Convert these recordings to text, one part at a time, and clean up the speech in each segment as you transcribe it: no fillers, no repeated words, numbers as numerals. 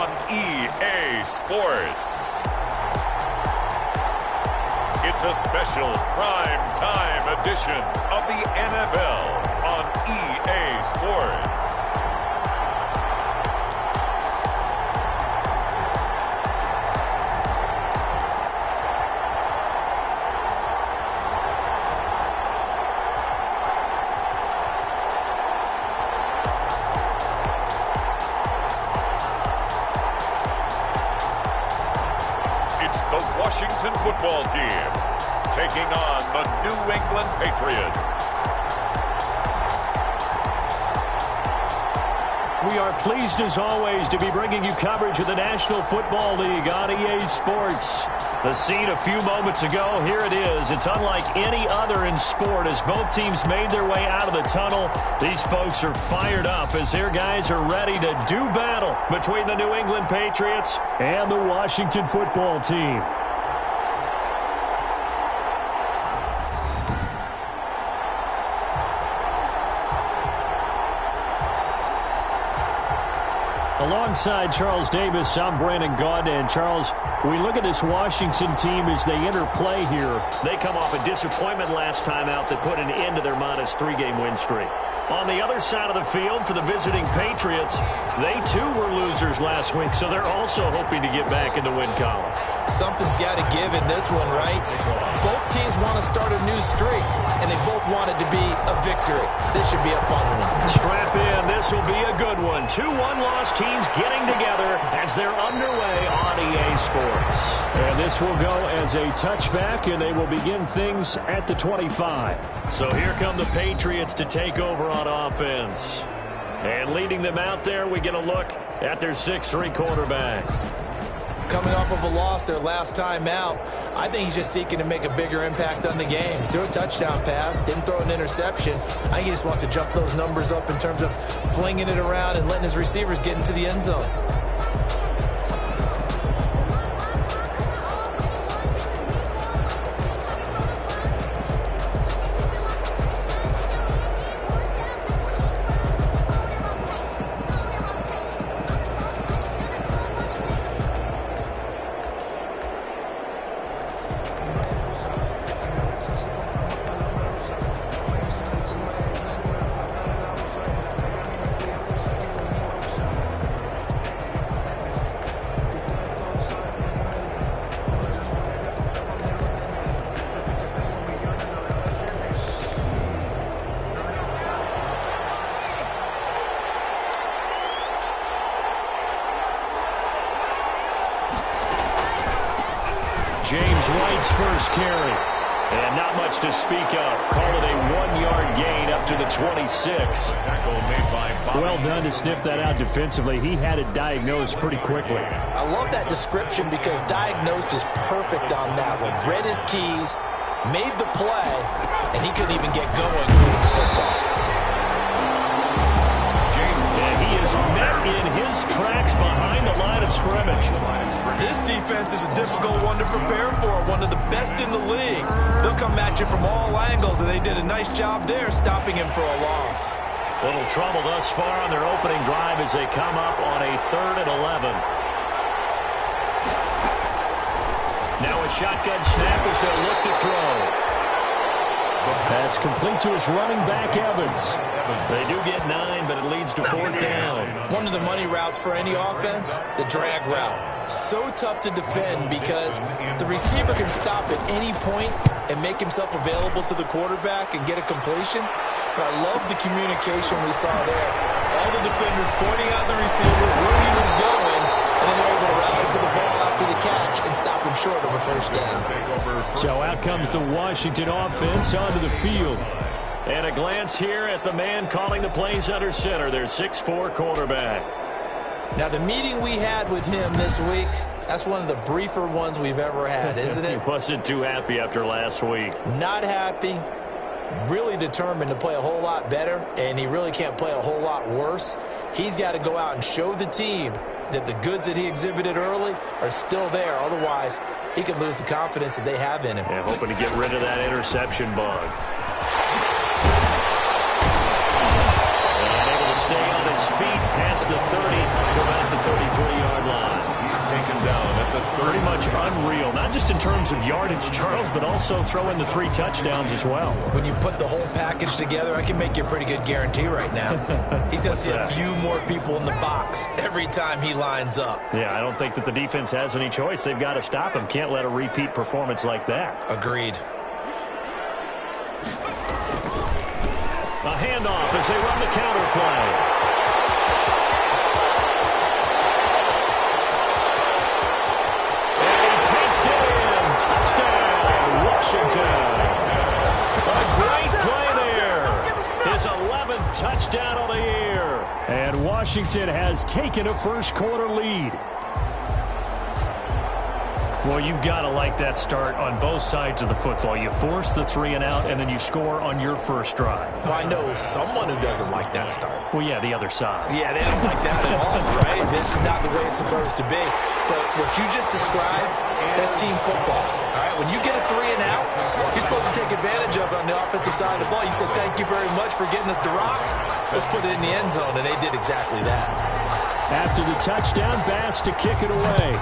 on EA Sports. It's a special prime time edition of the NFL on EA Sports. The Washington football team taking on the New England Patriots. We are pleased as always to be bringing you coverage of the National Football League on EA Sports. The scene a few moments ago, here it is. It's unlike any other in sport as both teams made their way out of the tunnel. These folks are fired up as their guys are ready to do battle between the New England Patriots and the Washington football team. Alongside Charles Davis, I'm Brandon Gaudin. And Charles, we look at this Washington team as they interplay here. They come off a disappointment last time out that put an end to their modest three-game win streak. On the other side of the field for the visiting Patriots, they too were losers last week, so they're also hoping to get back in the win column. Something's got to give in this one, right? Both teams want to start a new streak, and they both want it to be a victory. This should be a fun one. Strap in. This will be a good one. 2 one-loss teams getting together as they're underway on EA Sports. And this will go as a touchback, and they will begin things at the 25. So here come the Patriots to take over on offense. And leading them out there, we get a look at their 6'3" quarterback. Coming off of a loss their last time out, I think he's just seeking to make a bigger impact on the game. He threw a touchdown pass, didn't throw an interception. I think he just wants to jump those numbers up in terms of flinging it around and letting his receivers get into the end zone. James White's first carry. And not much to speak of. Call it a 1-yard gain up to the 26. Well done to sniff that out defensively. He had it diagnosed pretty quickly. I love that description because diagnosed is perfect on that one. Read his keys, made the play, and he couldn't even get going with the football. And he is met in his tracks behind the line of scrimmage. This defense is a difficult one to prepare for, one of the best in the league. They'll come at you from all angles, and they did a nice job there stopping him for a loss. Little trouble thus far on their opening drive as they come up on a 3rd and 11. Now a shotgun snap as they look to throw. That's complete to his running back, Evans. They do get 9, but it leads to 4th down. One of the money routes for any offense, the drag route. So tough to defend because the receiver can stop at any point and make himself available to the quarterback and get a completion. But I love the communication we saw there. All the defenders pointing out the receiver, where he was going, and then they're able to rally to the ball after the catch and stop him short of a first down. So out comes the Washington offense onto the field. And a glance here at the man calling the plays under center, their 6'4" quarterback. Now, the meeting we had with him this week, that's one of the briefer ones we've ever had, isn't it? He wasn't too happy after last week. Not happy. Really determined to play a whole lot better, and he really can't play a whole lot worse. He's got to go out and show the team that the goods that he exhibited early are still there. Otherwise, he could lose the confidence that they have in him. Yeah, hoping to get rid of that interception bug. And able to stay on his feet past the 30 to about the 33-yard line. much unreal, not just in terms of yardage, Charles, but also throw in the 3 touchdowns as well. When you put the whole package together, I can make you a pretty good guarantee right now. He's going to see a few more people in the box every time he lines up. Yeah, I don't think that the defense has any choice. They've got to stop him. Can't let a repeat performance like that. Agreed. A handoff as they run the counter play. And he takes it in. Touchdown, Washington. A great play there. His 11th touchdown of the year. And Washington has taken a first-quarter lead. Well, you've got to like that start on both sides of the football. You force the 3 and out, and then you score on your first drive. Well, I know someone who doesn't like that start. Well, yeah, the other side. Yeah, they don't like that at all, right? This is not the way it's supposed to be. But what you just described, that's team football. All right, when you get a 3 and out, you're supposed to take advantage of it on the offensive side of the ball. You said, thank you very much for getting us the rock. Let's put it in the end zone, and they did exactly that. After the touchdown, Bass to kick it away.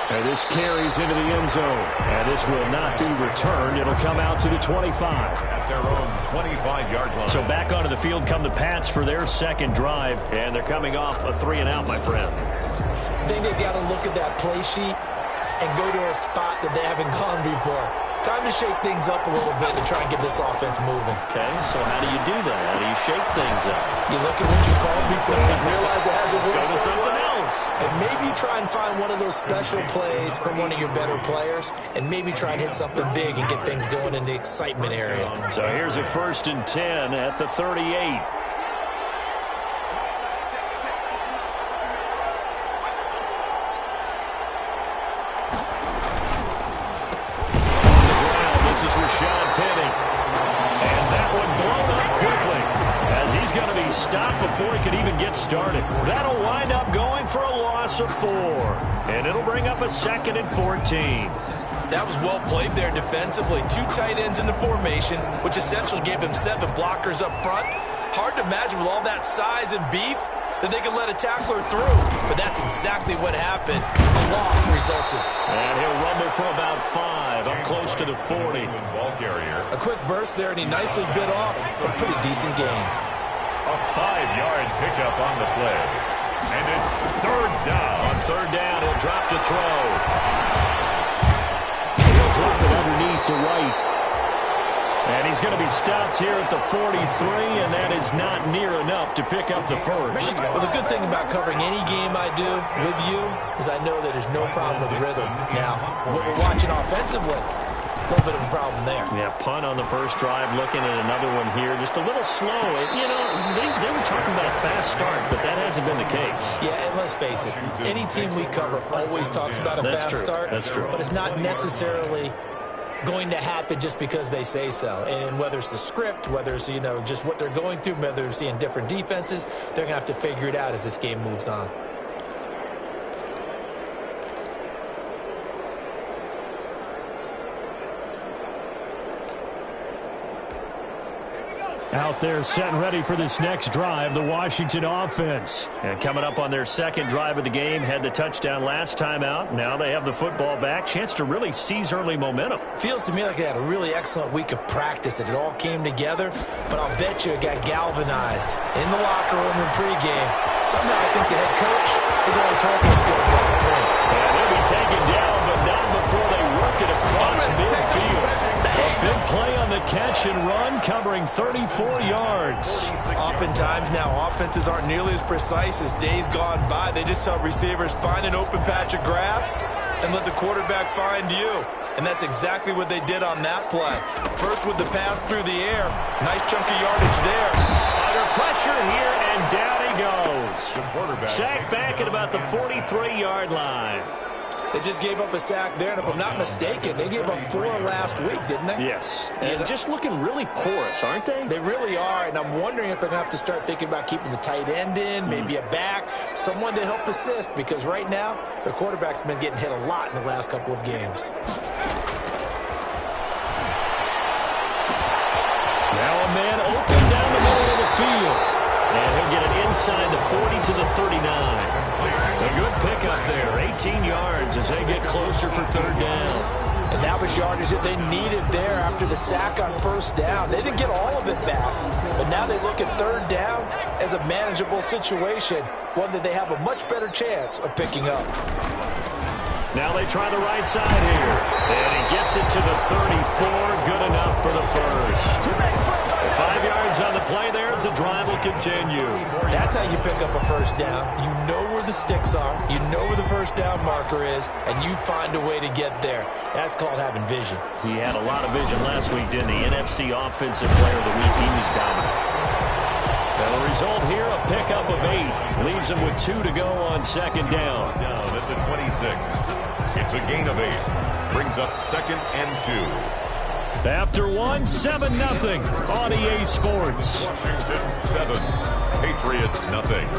And this carries into the end zone. And this will not be returned. It'll come out to the 25. At their own 25-yard line. So back onto the field come the Pats for their second drive. And they're coming off a 3 and out, my friend. I think they've got to look at that play sheet and go to a spot that they haven't gone before. Time to shake things up a little bit to try and get this offense moving. Okay, so how do you do that? How do you shake things up? You look at what you called before and realize it hasn't worked. Go to something else. And maybe try and find one of those special plays from one of your better players, and maybe try and hit something big and get things going in the excitement area. So here's a 1st and 10 at the 38. This is Rashad Penny. And that one blown up quickly as he's going to be stopped before he could even get started. That'll wind up going for a loss of 4. And it'll bring up a 2nd and 14. That was well played there defensively. 2 tight ends in the formation, which essentially gave him 7 blockers up front. Hard to imagine with all that size and beef that they could let a tackler through. But that's exactly what happened. A loss resulted. And he'll rumble for about 5, up close to the 40. A quick burst there, and he nicely bit off a pretty decent gain. A 5-yard pickup on the play. And it's 3rd down. On 3rd down, he'll drop to throw. He'll drop it underneath to White. And he's going to be stopped here at the 43, and that is not near enough to pick up the first. Well, the good thing about covering any game I do with you is I know that there's no problem with rhythm. Now, what we're watching offensively, a little bit of a problem there. Yeah, punt on the first drive, looking at another one here. Just a little slow. You know, they were talking about a fast start, but that hasn't been the case. Yeah, and let's face it, any team we cover always talks about a fast start. That's true. But it's not necessarily going to happen just because they say so. And whether it's the script, whether it's, just what they're going through, whether they're seeing different defenses, they're going to have to figure it out as this game moves on. Out there set and ready for this next drive, the Washington offense. And coming up on their second drive of the game, had the touchdown last time out. Now they have the football back. Chance to really seize early momentum. Feels to me like they had a really excellent week of practice, that it all came together. But I'll bet you it got galvanized in the locker room in pregame. Somehow I think the head coach is only talking skills at that point. And they'll be taken down, but not before they work it across midfield. A big play on the catch and run, covering 34 yards. Oftentimes now, offenses aren't nearly as precise as days gone by. They just help receivers find an open patch of grass and let the quarterback find you. And that's exactly what they did on that play. First with the pass through the air. Nice chunk of yardage there. Under pressure here, and down he goes. Sack back at about the 43-yard line. They just gave up a sack there, and if I'm not mistaken, they gave up 4 last week, didn't they? Yes. And just looking really porous, aren't they? They really are, and I'm wondering if they're going to have to start thinking about keeping the tight end in, maybe a back, someone to help assist, because right now, their quarterback's been getting hit a lot in the last couple of games. Now a man open down the middle of the field. And he'll get it inside the 40 to the 39. A good pickup there, 18 yards as they get closer for third down. And that was yardage that they needed there after the sack on first down. They didn't get all of it back, but now they look at third down as a manageable situation, one that they have a much better chance of picking up. Now they try the right side here. And he gets it to the 34. Good enough for the first. 5 yards on the play there as the drive will continue. That's how you pick up a first down. You know where the sticks are. You know where the first down marker is, and you find a way to get there. That's called having vision. He had a lot of vision last week, didn't he? NFC Offensive Player of the Week. He was dominant. And the result here, a pickup of 8. Leaves him with 2 to go on second down. Down at the 26. It's a gain of 8. Brings up 2nd and 2. After 1, 7-0 on EA Sports. Washington 7, Patriots nothing.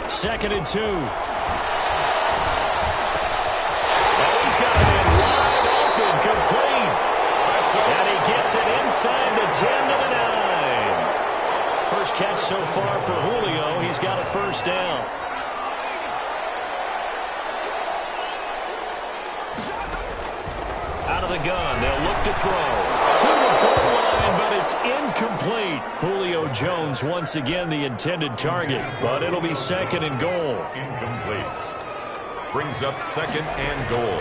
Second and 2. Oh, he's got it in wide open, complete. And he gets it inside the 10 to the 9. First catch so far for Julio. He's got a first down. Out of the gun, they'll look to throw. To the goal line, but it's incomplete. Julio Jones once again the intended target, but it'll be 2nd and goal. Incomplete. Brings up 2nd and goal.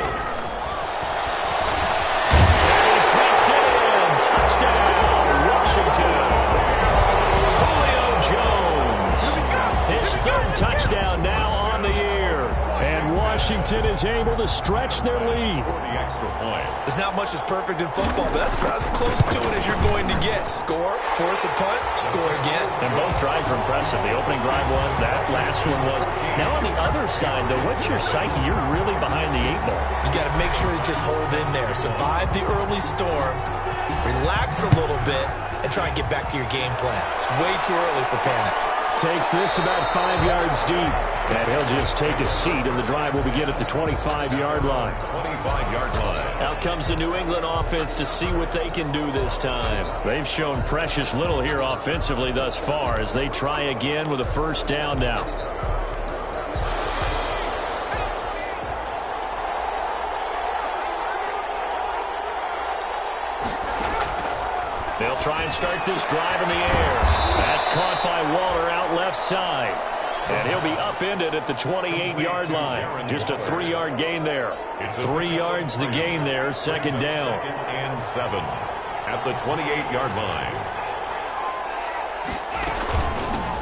And he takes it in. Touchdown, Washington. Julio Jones. His 3rd touchdown now on the year. And Washington is able to stretch their lead. For the extra point. There's not much that's perfect in football, but that's as close to it as you're going to get. Score, force a punt, score again. And both drives were impressive. The opening drive was, that last one was. Now on the other side, though, what's your psyche? You're really behind the 8 ball. You got to make sure you just hold in there. Survive the early storm, relax a little bit, and try and get back to your game plan. It's way too early for panic. Takes this about 5 yards deep. And he'll just take a seat, and the drive will begin at the 25-yard line. 25-yard line. Out comes the New England offense to see what they can do this time. They've shown precious little here offensively thus far as they try again with a first down now. They'll try and start this drive in the air. That's caught by Waller out left side. And he'll be upended at the 28-yard line. Just a 3-yard gain there. 3 yards the gain there, 2nd down. 2nd and 7 at the 28-yard line.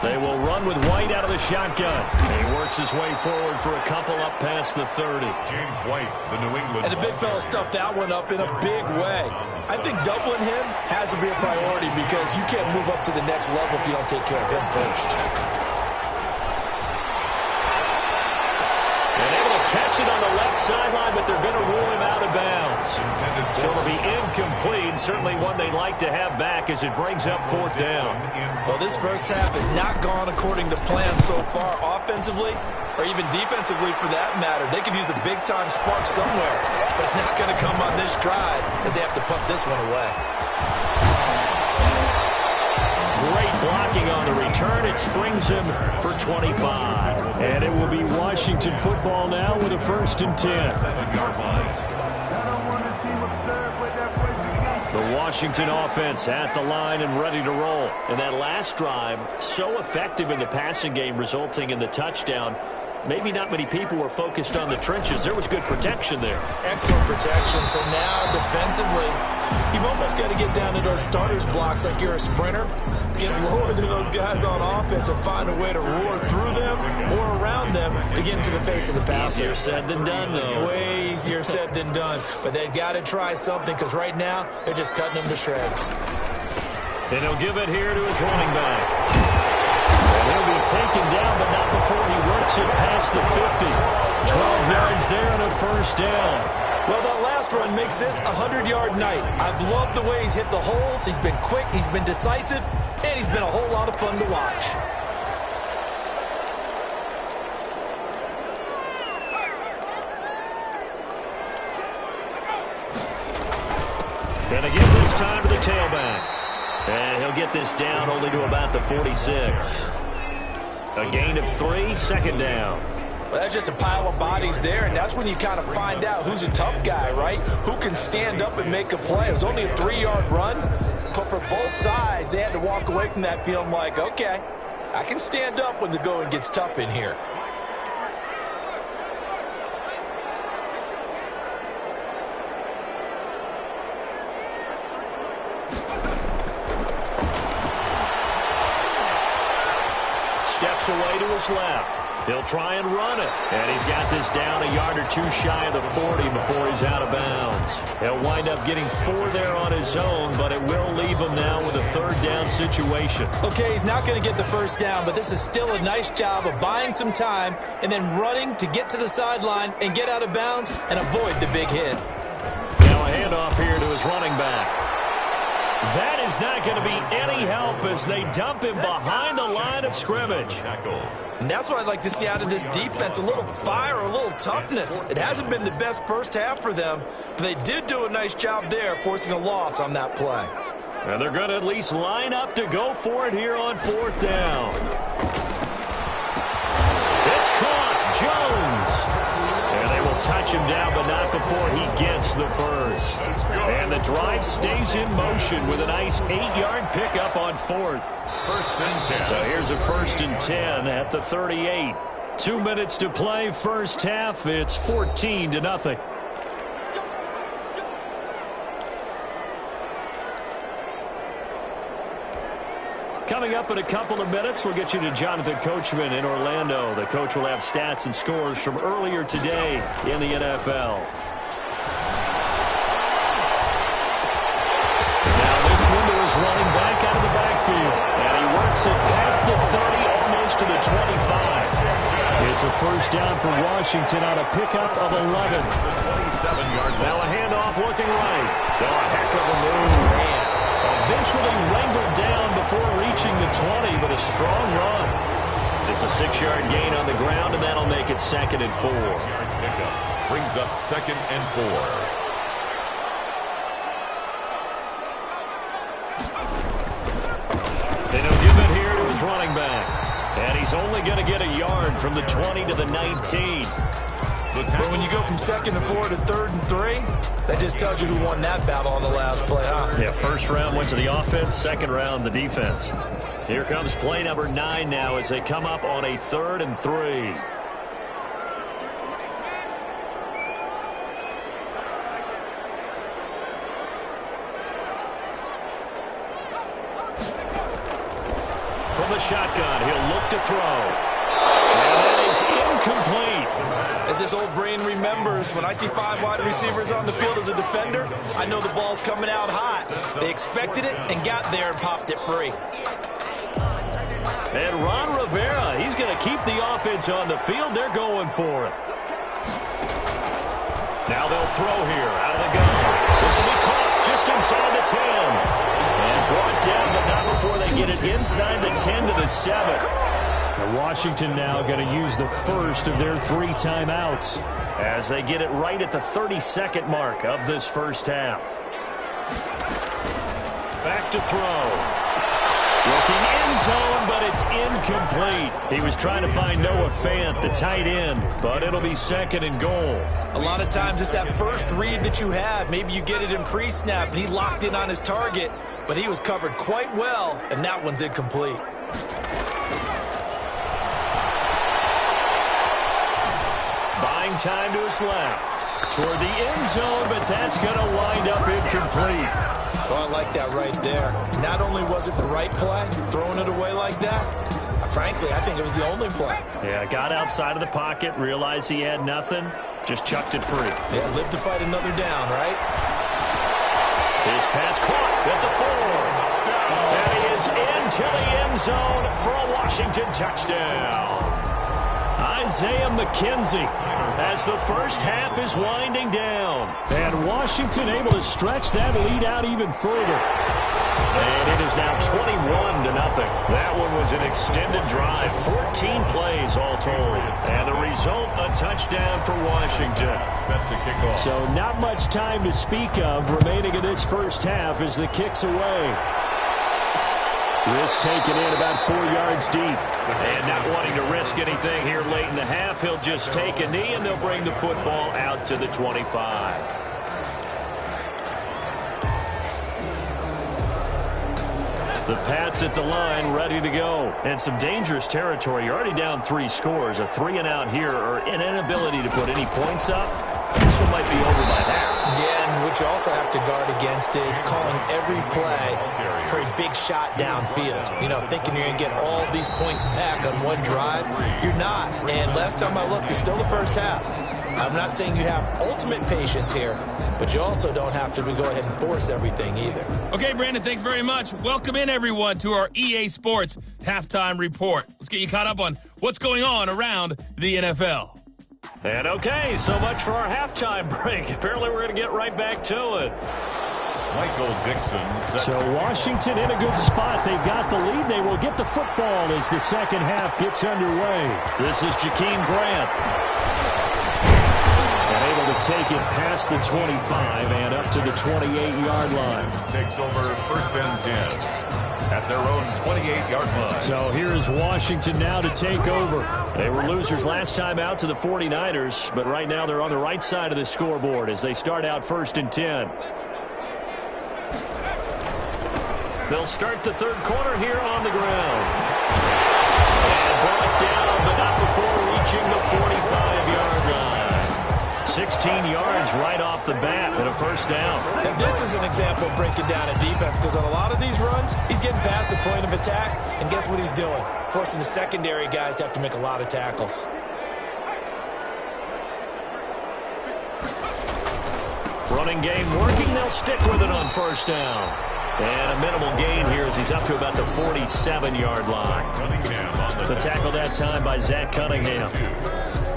They will run with White out of the shotgun. He works his way forward for a couple up past the 30. James White, the New England. And the big fella stuffed that one up in a big way. I think doubling him has to be a priority because you can't move up to the next level if you don't take care of him first. Catch it on the left sideline, but they're going to rule him out of bounds. So it'll be incomplete. Certainly one they'd like to have back as it brings up 4th down. Well, this first half has not gone according to plan so far offensively or even defensively for that matter. They could use a big-time spark somewhere, but it's not going to come on this drive as they have to punt this one away. Great blocking on the return. It springs him for 25. And it will be Washington football now with a 1st and 10. The Washington offense at the line and ready to roll. And that last drive, so effective in the passing game, resulting in the touchdown. Maybe not many people were focused on the trenches. There was good protection there. Excellent protection. So now defensively, you've almost got to get down to those starters blocks like you're a sprinter. Get lower than those guys on offense and find a way to roar through them or around them to get into the face of the passer. Easier said than done, though. Way easier said than done. But they've got to try something because right now they're just cutting them to shreds. And he'll give it here to his running back. And he'll be taken down, but not before he works it past the 50. 12 yards there and a first down. Well, that last run makes this a 100-yard night. I've loved the way he's hit the holes. He's been quick, he's been decisive, and he's been a whole lot of fun to watch. Gonna give this time to the tailback. And he'll get this down only to about the 46. A gain of 3, second down. Well, that's just a pile of bodies there, and that's when you kind of find out who's a tough guy, right? Who can stand up and make a play. It was only a 3-yard run, but for both sides, they had to walk away from that feeling like, okay, I can stand up when the going gets tough in here. Steps away to his left. He'll try and run it. And he's got this down a yard or two shy of the 40 before he's out of bounds. He'll wind up getting 4 there on his own, but it will leave him now with a third down situation. Okay, he's not going to get the first down, but this is still a nice job of buying some time and then running to get to the sideline and get out of bounds and avoid the big hit. Now a handoff here to his running back. That is not going to be any help as they dump him behind the line of scrimmage. And that's what I'd like to see out of this defense, a little fire, a little toughness. It hasn't been the best first half for them, but they did do a nice job there forcing a loss on that play. And they're going to at least line up to go for it here on 4th down. It's caught. Jones. And they will touch him down, but not before he gets the first. And the drive stays in motion with a nice 8-yard pickup on 4th. First and 10. So here's a 1st and 10 at the 38. 2 minutes to play, first half. It's 14-0. Coming up in a couple of minutes, we'll get you to Jonathan Coachman in Orlando. The coach will have stats and scores from earlier today in the NFL. Now this one to his running back out of the backfield. And he works it past the 30, almost to the 25. It's a first down for Washington on a pickup of 11. 27-yard. Now a handoff looking right. Oh, a heck of a move, man. Eventually wrangled down before reaching the 20, but a strong run. It's a 6-yard gain on the ground, and that'll make it 2nd and 4. Pickup brings up 2nd and 4. They don't give it here to his running back. And he's only going to get a yard from the 20 to the 19. But when you go from 2nd and 4 to 3rd and 3, that just tells you who won that battle on the last play, huh? Yeah, first round went to the offense, second round the defense. Here comes play number 9 now as they come up on a 3rd and 3. From the shotgun, he'll look to throw. And that is incomplete. As this old brain remembers, when I see 5 wide receivers on the field as a defender, I know the ball's coming out hot. They expected it and got there and popped it free. And Ron Rivera, he's going to keep the offense on the field. They're going for it. Now they'll throw here out of the gun. This will be caught just inside the 10. And brought down, but not before they get it inside the 10 to the 7. Washington now going to use the first of their 3 timeouts as they get it right at the 32nd mark of this first half. Back to throw. Looking end zone, but it's incomplete. He was trying to find Noah Fant, the tight end, but it'll be 2nd and goal. A lot of times it's that first read that you have. Maybe you get it in pre-snap, and he locked in on his target, but he was covered quite well, and that one's incomplete. Buying time to his left. Toward the end zone, but that's going to wind up incomplete. Oh, I like that right there. Not only was it the right play, throwing it away like that, frankly, I think it was the only play. Yeah, got outside of the pocket, realized he had nothing, just chucked it free. Yeah, live to fight another down, right? His pass caught. at the 4. And he is into the end zone for a Washington touchdown. Isaiah McKenzie as the first half is winding down. And Washington able to stretch that lead out even further. And it is now 21-0. That one was an extended drive. 14 plays all told. And the result, a touchdown for Washington. So not much time to speak of remaining in this first half as the kick's away. Risk taken in about 4 yards deep. And not wanting to risk anything here late in the half, he'll just take a knee and they'll bring the football out to the 25. The Pats at the line, ready to go. And some dangerous territory. You're already down 3 scores. A 3-and-out here or an inability to put any points up. This one might be over by half. Yeah, and what you also have to guard against is calling every play for a big shot downfield. You know, thinking you're going to get all these points back on one drive. You're not. And last time I looked, it's still the first half. I'm not saying you have ultimate patience here, but you also don't have to go ahead and force everything either. Okay, Brandon, thanks very much. Welcome in, everyone, to our EA Sports Halftime Report. Let's get you caught up on what's going on around the NFL. And okay, so much for our halftime break. Apparently we're going to get right back to it. Michael Dixon. So Washington in a good spot. They've got the lead. They will get the football as the second half gets underway. This is Jakeem Grant. And able to take it past the 25 and up to the 28-yard line. Takes over first and 10. At their own 28-yard line. So here's Washington now to take over. They were losers last time out to the 49ers, but right now they're on the right side of the scoreboard as they start out first and 10. They'll start the third quarter here on the ground. And brought down, but not before reaching the 45-yard line. 16 yards right off the bat and a first down. Now, this is an example of breaking down a defense because on a lot of these runs, he's getting past the point of attack, and guess what he's doing? Forcing the secondary guys to have to make a lot of tackles. Running game working. They'll stick with it on first down. And a minimal gain here as he's up to about the 47-yard line. The tackle that time by Zach Cunningham.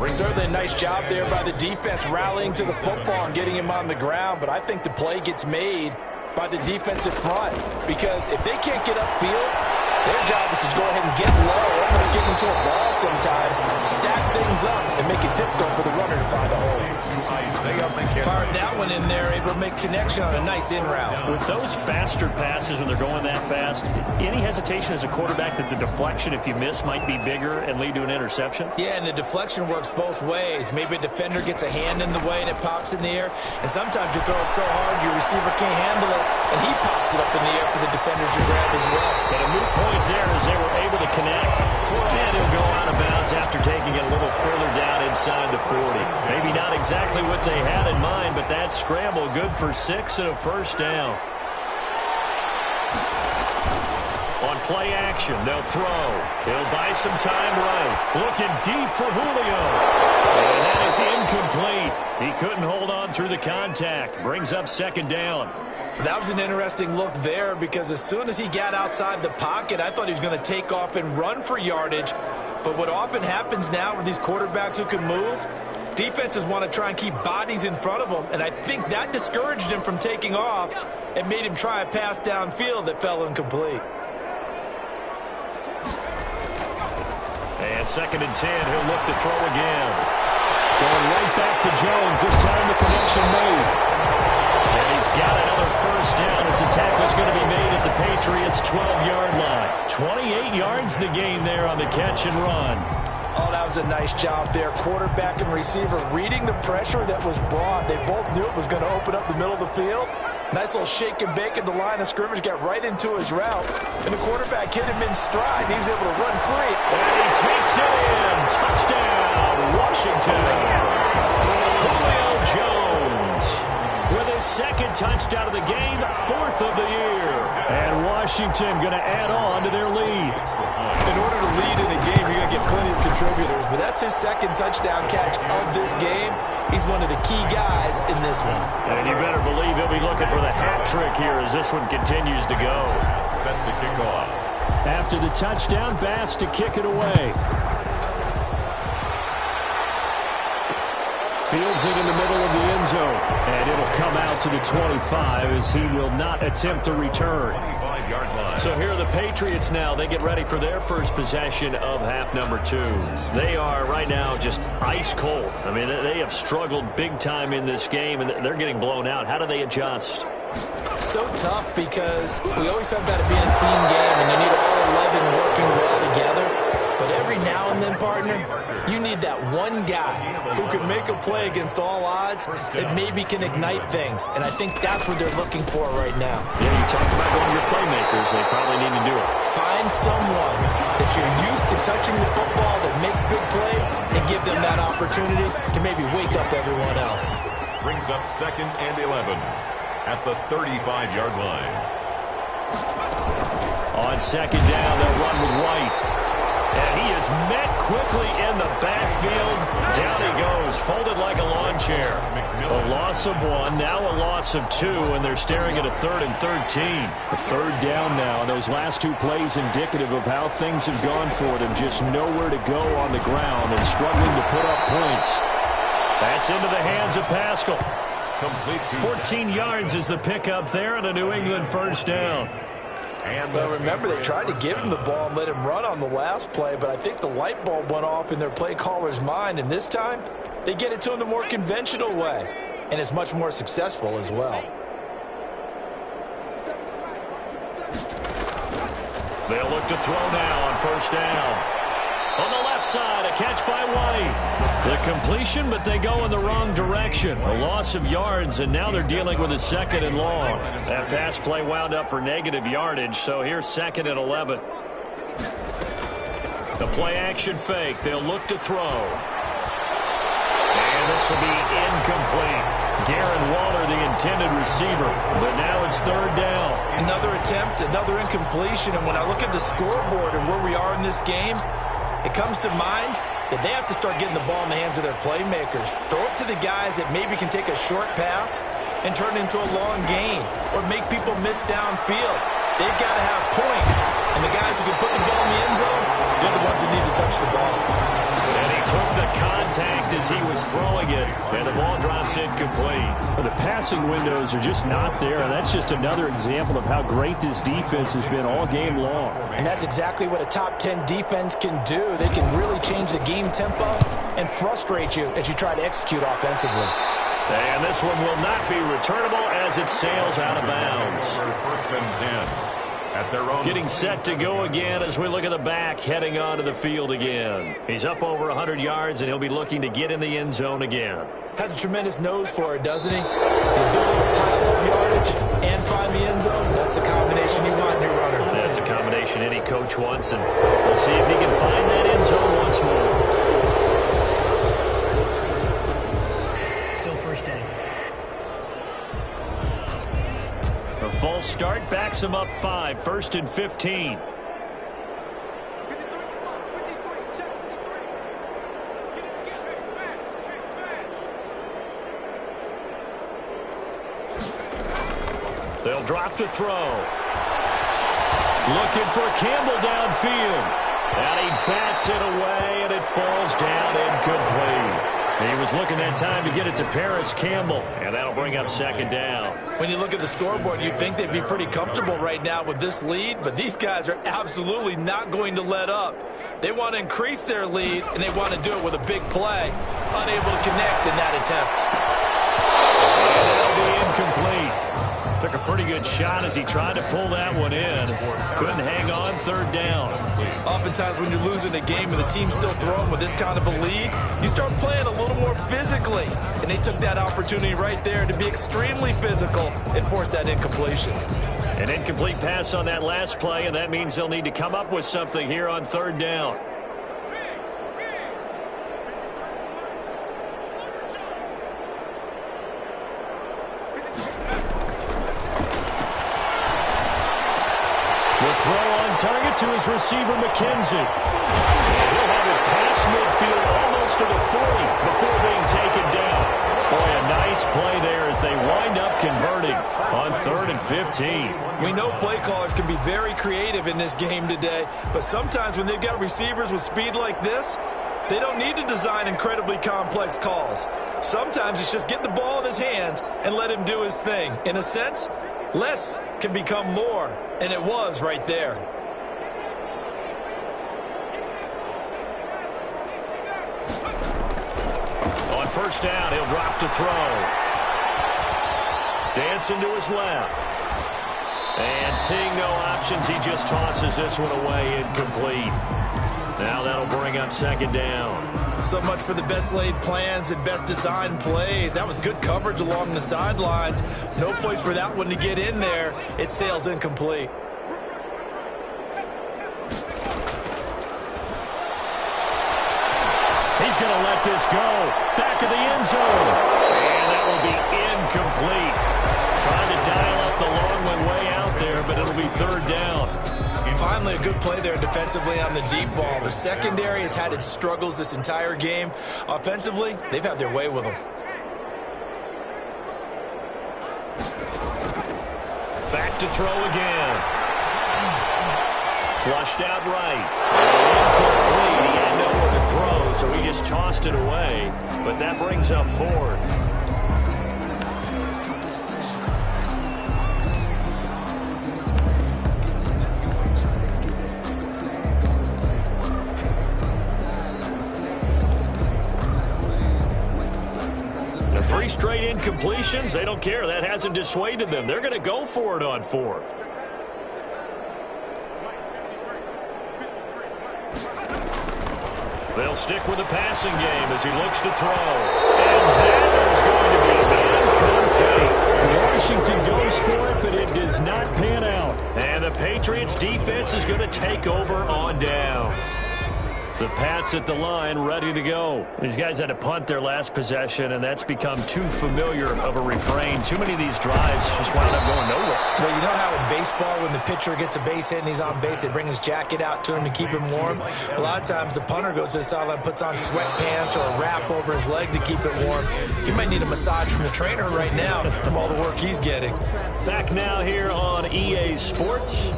Certainly a nice job there by the defense rallying to the football and getting him on the ground, but I think the play gets made by the defensive front because if they can't get upfield, their job is to go ahead and get low, almost get into a ball sometimes, stack things up, and make it difficult for the runner to find a hole. Fired that one in there, able to make connection on a nice in route. With those faster passes when they're going that fast, any hesitation as a quarterback that the deflection, if you miss, might be bigger and lead to an interception? Yeah, and the deflection works both ways. Maybe a defender gets a hand in the way and it pops in the air, and sometimes you throw it so hard your receiver can't handle it, and he pops it up in the air for the defenders to grab as well. And a moot point there as they were able to connect, and he'll go out of bounds after taking it a little further down inside the 40. Maybe not exactly what they had in mind, but that scramble good for 6 and a first down. On play action, they'll throw. He'll buy some time right. Looking deep for Julio. And that is incomplete. He couldn't hold on through the contact. Brings up second down. That was an interesting look there because as soon as he got outside the pocket, I thought he was going to take off and run for yardage. But what often happens now with these quarterbacks who can move, defenses want to try and keep bodies in front of them, and I think that discouraged him from taking off and made him try a pass downfield that fell incomplete. And second and 10, he'll look to throw again. Going right back to Jones, this time the connection made. And he's got another first down as the tackle's going to be made at the Patriots' 12-yard line. 28 yards the gain there on the catch and run. Oh, that was a nice job there. Quarterback and receiver reading the pressure that was brought. They both knew it was going to open up the middle of the field. Nice little shake and bake at the line of scrimmage, got right into his route. And the quarterback hit him in stride. He was able to run free. And he takes it in. Touchdown, Washington. Julio Jones with his second touchdown of the game, 4th of the year. And Washington going to add on to their lead. In order to lead in a game, you're going to get plenty of contributors, but that's his second touchdown catch of this game. He's one of the key guys in this one. And you better believe he'll be looking for the hat trick here as this one continues to go. Set to kick off. After the touchdown, Bass to kick it away. Fields it in the middle of the end zone. And it'll come out to the 25 as he will not attempt to return. 25-yard line. So here are the Patriots now. They get ready for their first possession of half number 2. They are right now just ice cold. I mean, they have struggled big time in this game, and they're getting blown out. How do they adjust? So tough because we always talk about it being a team game, and you need all 11 working well together. But every now and then, partner, you need that one guy who can make a play against all odds that maybe can ignite things. And I think that's what they're looking for right now. Yeah, you talked about one of your playmakers. They probably need to do it. Find someone that you're used to touching the football that makes big plays and give them that opportunity to maybe wake up everyone else. Brings up 2nd and 11 at the 35-yard line. On 2nd down, they'll run with White. And he is met quickly in the backfield. Down he goes, folded like a lawn chair. A loss of 1, now a loss of 2, and they're staring at a 3rd and 13. A 3rd down now, and those last 2 plays indicative of how things have gone for them. Just nowhere to go on the ground and struggling to put up points. That's into the hands of Pascal. Complete to 14 yards is the pickup there, and a New England first down. Well, remember, they tried to give him the ball and let him run on the last play, but I think the light bulb went off in their play caller's mind, and this time they get it to him the more conventional way, and it's much more successful as well. They'll look to throw now on first down. On the left side, a catch by White. The completion, but they go in the wrong direction. A loss of yards, and now they're dealing with a 2nd and long. That pass play wound up for negative yardage, so here's 2nd and 11. The play-action fake. They'll look to throw. And this will be incomplete. Darren Waller, the intended receiver, but now it's 3rd down. Another attempt, another incompletion, and when I look at the scoreboard and where we are in this game, it comes to mind that they have to start getting the ball in the hands of their playmakers. Throw it to the guys that maybe can take a short pass and turn it into a long gain or make people miss downfield. They've got to have points, and the guys who can put the ball in the end zone, they're the ones that need to touch the ball. And he took the contact as he was throwing it, and the ball drops incomplete. Well, the passing windows are just not there, and that's just another example of how great this defense has been all game long. And that's exactly what a top 10 defense can do. They can really change the game tempo and frustrate you as you try to execute offensively. And this one will not be returnable as it sails out of bounds. 1st and 10. At their own. Getting set to go again as we look at the back heading onto the field again. He's up over 100 yards, and he'll be looking to get in the end zone again. Has a tremendous nose for it, doesn't he? The ability to pile up yardage and find the end zone, that's the combination you want in your runner. That's a combination any coach wants, and we'll see if he can find that end zone once more. Still first down. A false start backs him up 5, 1st and 15. They'll drop to throw. Looking for Campbell downfield. And he bats it away, and it falls down incomplete. He was looking that time to get it to Paris Campbell, and that'll bring up 2nd down. When you look at the scoreboard, you'd think they'd be pretty comfortable right now with this lead, but these guys are absolutely not going to let up. They want to increase their lead, and they want to do it with a big play. Unable to connect in that attempt. And that'll be incomplete. Took a pretty good shot as he tried to pull that one in. Couldn't hang on, 3rd down. Oftentimes when you're losing a game and the team's still throwing with this kind of a lead, you start playing a little more physically. And they took that opportunity right there to be extremely physical and force that incompletion. An incomplete pass on that last play, and that means they'll need to come up with something here on 3rd down. throw on target to his receiver, McKenzie. And he'll have it past midfield almost to the 40 before being taken down. Boy, a nice play there as they wind up converting on 3rd and 15. We know play callers can be very creative in this game today, but sometimes when they've got receivers with speed like this, they don't need to design incredibly complex calls. Sometimes it's just get the ball in his hands and let him do his thing. In a sense, less can become more, and it was right there. On first down, he'll drop to throw. Dancing to his left. And seeing no options, he just tosses this one away incomplete. Now that'll bring up 2nd down. So much for the best laid plans and best designed plays. That was good coverage along the sidelines. No place for that one to get in there. It sails incomplete. He's going to let this go. Back of the end zone. And that will be incomplete. Trying to dial up the long one way out there, but it'll be 3rd down. Finally, a good play there defensively on the deep ball. The secondary has had its struggles this entire game. Offensively, they've had their way with them. Back to throw again. Flushed out right. Incomplete. He had nowhere to throw, so he just tossed it away. But that brings up 4th. Three straight incompletions. They don't care. That hasn't dissuaded them. They're going to go for it on 4th. They'll stick with the passing game as he looks to throw. And that is going to be incomplete. Washington goes for it, but it does not pan out. And the Patriots defense is going to take over on downs. The Pats at the line, ready to go. These guys had to punt their last possession, and that's become too familiar of a refrain. Too many of these drives just wound up going nowhere. Well, you know how in baseball, when the pitcher gets a base hit and he's on base, they bring his jacket out to him to keep him warm? A lot of times the punter goes to the sideline, puts on sweatpants or a wrap over his leg to keep it warm. He might need a massage from the trainer right now from all the work he's getting. Back now here on EA Sports.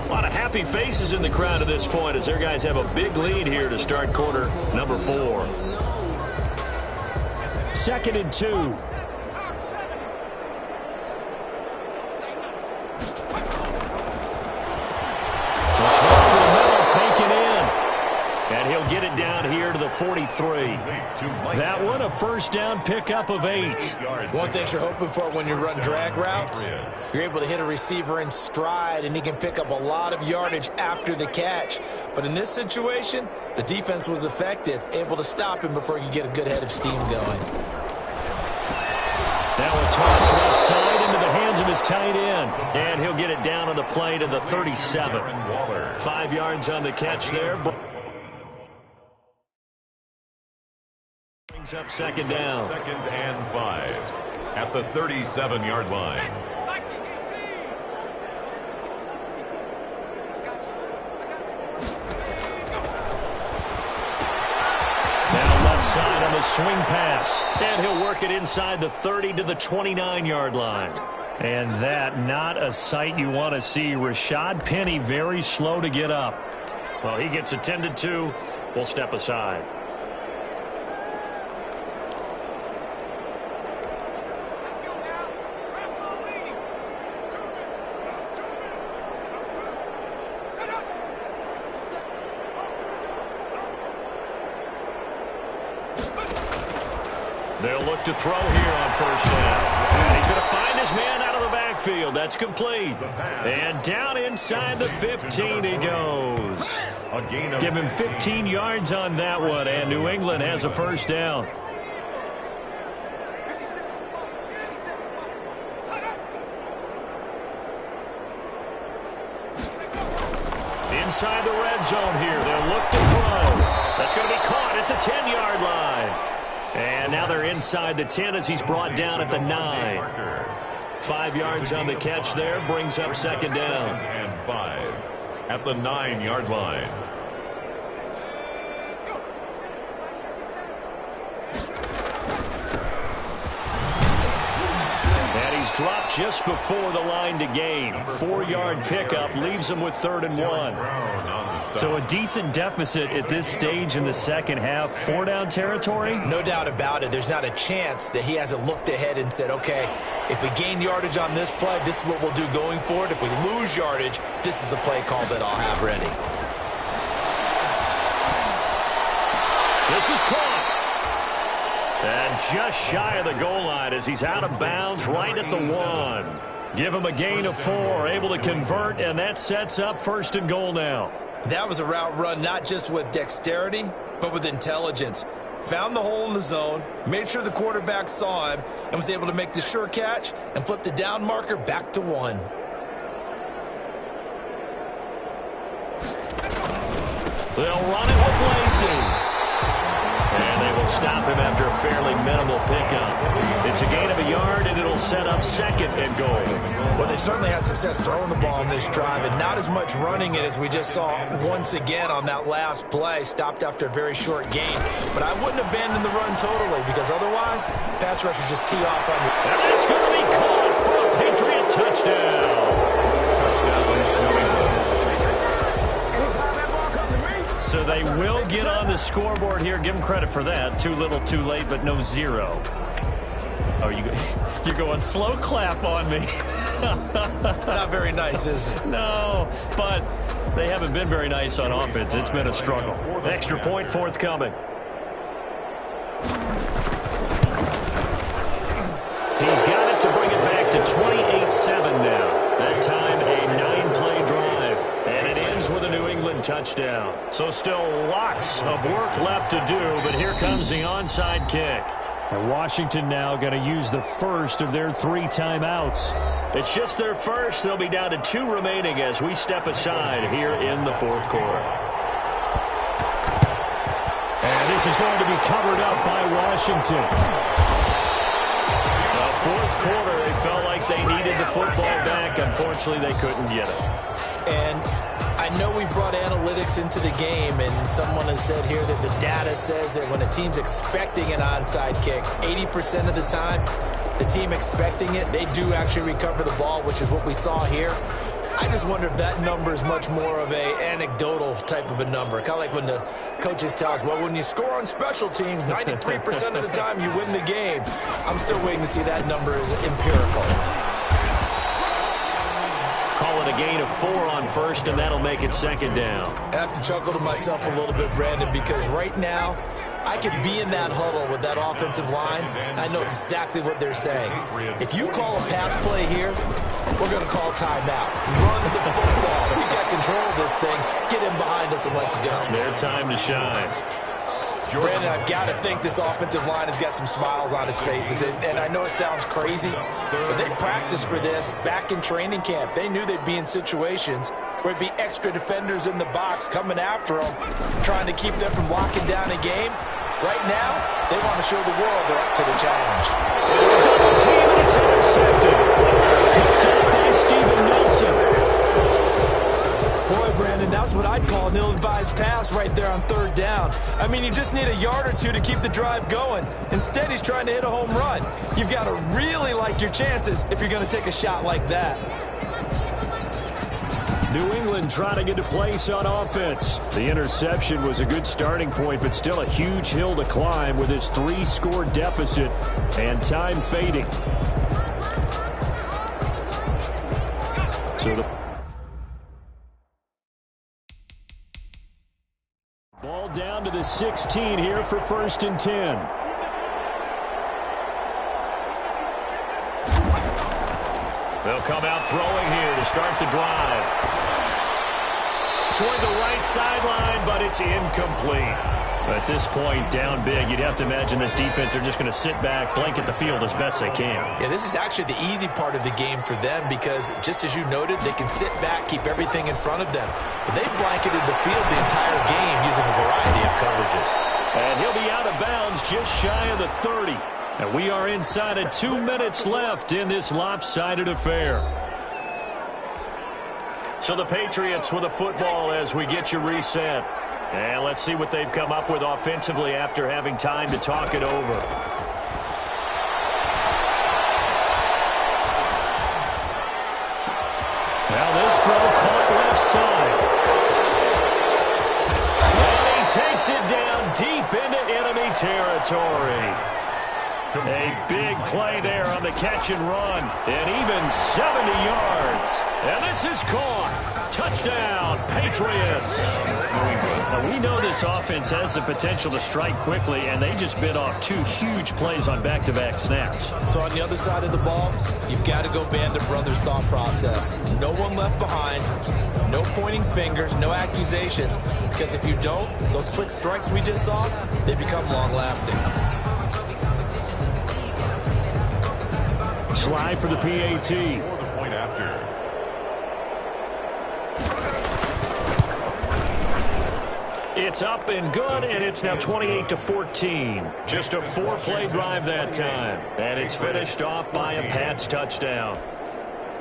A lot of happy faces in the crowd at this point as their guys have a big lead here to start quarter number 4. 2nd and 2. The throw to the middle taken in. And he'll get it down here to the 43. That one, a first down pickup of 8. One thing you're hoping for when you run drag routes, you're able to hit a receiver in stride, and he can pick up a lot of yardage after the catch. But in this situation, the defense was effective, able to stop him before you get a good head of steam going. Now a toss left side into the hands of his tight end. And he'll get it down on the play to the 37. 5 yards on the catch there. Brings up 2nd down. 2nd and 5 at the 37-yard line. Now left side on the swing pass. And he'll work it inside the 30 to the 29-yard line. And that, not a sight you want to see. Rashad Penny very slow to get up. Well, he gets attended to. We'll step aside. They'll look to throw here on first down. And he's going to find his man out of the backfield. That's complete. And down inside the 15 he goes. Give him 15 yards on that one, and New England has a first down. Inside the red zone here. They'll look to throw. That's going to be caught at the 10-yard line. And now they're inside the 10 as he's brought down at the 9. 5 yards on the catch there, brings up 2nd down. 5 at the 9-yard line. And he's dropped just before the line to gain. 4-yard pickup leaves him with 3rd and 1. So a decent deficit at this stage in the second half. 4-down territory? No doubt about it. There's not a chance that he hasn't looked ahead and said, okay, if we gain yardage on this play, this is what we'll do going forward. If we lose yardage, this is the play call that I'll have ready. This is caught. And just shy of the goal line as he's out of bounds right at the 1. Give him a gain of 4, able to convert, and that sets up 1st and goal now. That was a route run not just with dexterity, but with intelligence. Found the hole in the zone, made sure the quarterback saw him, and was able to make the sure catch and flip the down marker back to 1. They'll run it with Lacey. And they will stop him after a fairly minimal pickup. It's a gain of a yard, and it'll set up 2nd and goal. Well, they certainly had success throwing the ball in this drive, and not as much running it as we just saw once again on that last play. Stopped after a very short gain. But I wouldn't abandon the run totally, because otherwise, pass rushers just tee off on you. And it's going to be caught for a Patriot touchdown. So they will get on the scoreboard here. Give them credit for that. Too little, too late, but no 0. Oh, you're going slow clap on me. Not very nice, is it? No, but they haven't been very nice on offense. It's been a struggle. Extra point forthcoming. He's got it to bring it back to 28-7 now. That time a 9-play drive. And it ends with a New England touchdown. So still lots of work left to do, but here comes the onside kick. And Washington now going to use the first of their 3 timeouts. It's just their first. They'll be down to 2 remaining as we step aside here in the 4th quarter. And this is going to be covered up by Washington. The 4th quarter, they felt like they needed the football back. Unfortunately, they couldn't get it. And I know we brought analytics into the game, and someone has said here that the data says that when a team's expecting an onside kick, 80% of the time, the team expecting it, they do actually recover the ball, which is what we saw here. I just wonder if that number is much more of a anecdotal type of a number. Kind of like when the coaches tell us, well, when you score on special teams, 93% of the time you win the game. I'm still waiting to see that number as empirical. Call it a gain of 4 on first, and that'll make it 2nd down. I have to chuckle to myself a little bit, Brandon, because right now I could be in that huddle with that offensive line. I know exactly what they're saying. If you call a pass play here, we're going to call timeout. Run the football. We got control of this thing. Get in behind us and let's go. Their time to shine. Brandon, I've got to think this offensive line has got some smiles on its faces. And I know it sounds crazy, but they practiced for this back in training camp. They knew they'd be in situations where it'd be extra defenders in the box coming after them, trying to keep them from locking down a game. Right now, they want to show the world they're up to the challenge. Double team, and it's intercepted. Picked up by Steven Nelson. Boy, Brandon, that's what I'd call an ill-advised pass right there on 3rd down. I mean, you just need a yard or 2 to keep the drive going. Instead, he's trying to hit a home run. You've got to really like your chances if you're going to take a shot like that. New England trying to get a place on offense. The interception was a good starting point, but still a huge hill to climb with his 3-score deficit and time fading. So the ball down to the 16 here for 1st and 10. They'll come out throwing here to start the drive. Toward the right sideline, but it's incomplete. At this point, down big, you'd have to imagine this defense are just going to sit back, blanket the field as best they can. Yeah, this is actually the easy part of the game for them because, just as you noted, they can sit back, keep everything in front of them. But they've blanketed the field the entire game using a variety of coverages. And he'll be out of bounds just shy of the 30. And we are inside of 2 minutes left in this lopsided affair. So the Patriots with a football as we get you reset. And let's see what they've come up with offensively after having time to talk it over. Now this throw caught left side. And he takes it down deep into enemy territory. A big play there on the catch and run. And even 70 yards. And this is caught. Touchdown, Patriots. Now, we know this offense has the potential to strike quickly, and they just bit off 2 huge plays on back-to-back snaps. So on the other side of the ball, you've got to go Band of Brothers thought process. No one left behind, no pointing fingers, no accusations, because if you don't, those quick strikes we just saw, they become long-lasting. Slide for the PAT. For the point after. It's up and good, and it's now 28-14. Just a 4-play drive that time. And it's finished off by a Pats touchdown.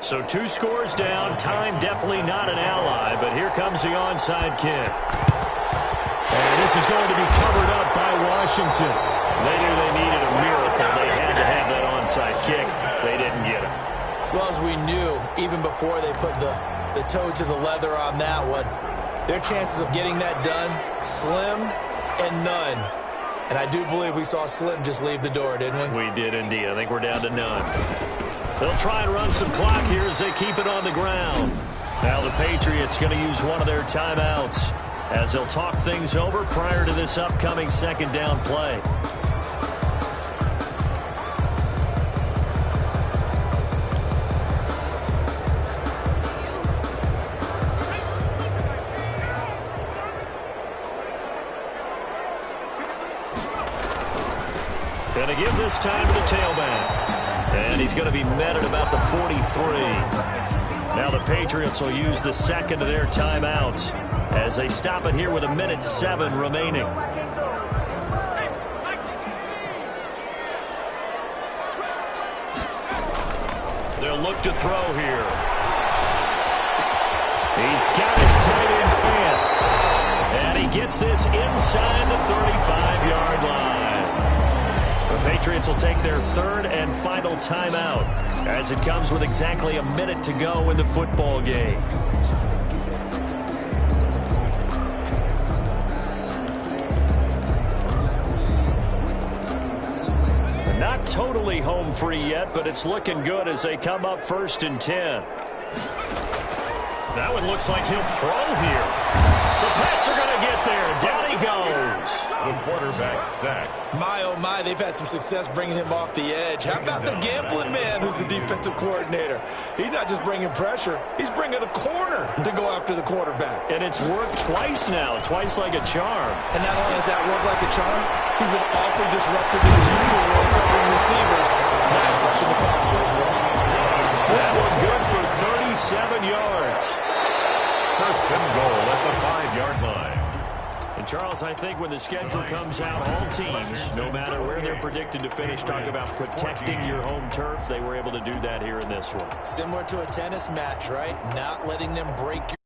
So 2 scores down. Time definitely not an ally, but here comes the onside kick. And this is going to be covered up by Washington. They knew they needed a miracle. They had to have that onside kick. They didn't get it. Well, as we knew, even before they put the toe to the leather on that one, their chances of getting that done, slim and none. And I do believe we saw Slim just leave the door, didn't we? We did indeed. I think we're down to none. They'll try and run some clock here as they keep it on the ground. Now the Patriots going to use one of their timeouts as they'll talk things over prior to this upcoming second down play. Going to give this time to the tailback. And he's going to be met at about the 43. Now the Patriots will use the second of their timeouts as they stop it here with 1:07 remaining. They'll look to throw here. He's got his tight end fan. And he gets this inside the 35-yard line. The Patriots will take their third and final timeout as it comes with exactly a minute to go in the football game. Not totally home free yet, but it's looking good as they come up 1st and 10. That one looks like he'll throw here. The Pats are going to get there. Down he goes. The quarterback sacked. My, oh my, they've had some success bringing him off the edge. How about the gambling man who's the defensive coordinator? He's not just bringing pressure. He's bringing a corner to go after the quarterback. And it's worked twice now, twice like a charm. And not only has that worked like a charm, he's been awfully disruptive in his usual role covering receivers. Nice rushing the passer as well. That one good for 37 yards. First and goal at the 5-yard line. And Charles, I think when the schedule comes out, all teams, no matter where they're predicted to finish, talk about protecting your home turf. They were able to do that here in this one. Similar to a tennis match, right? Not letting them break your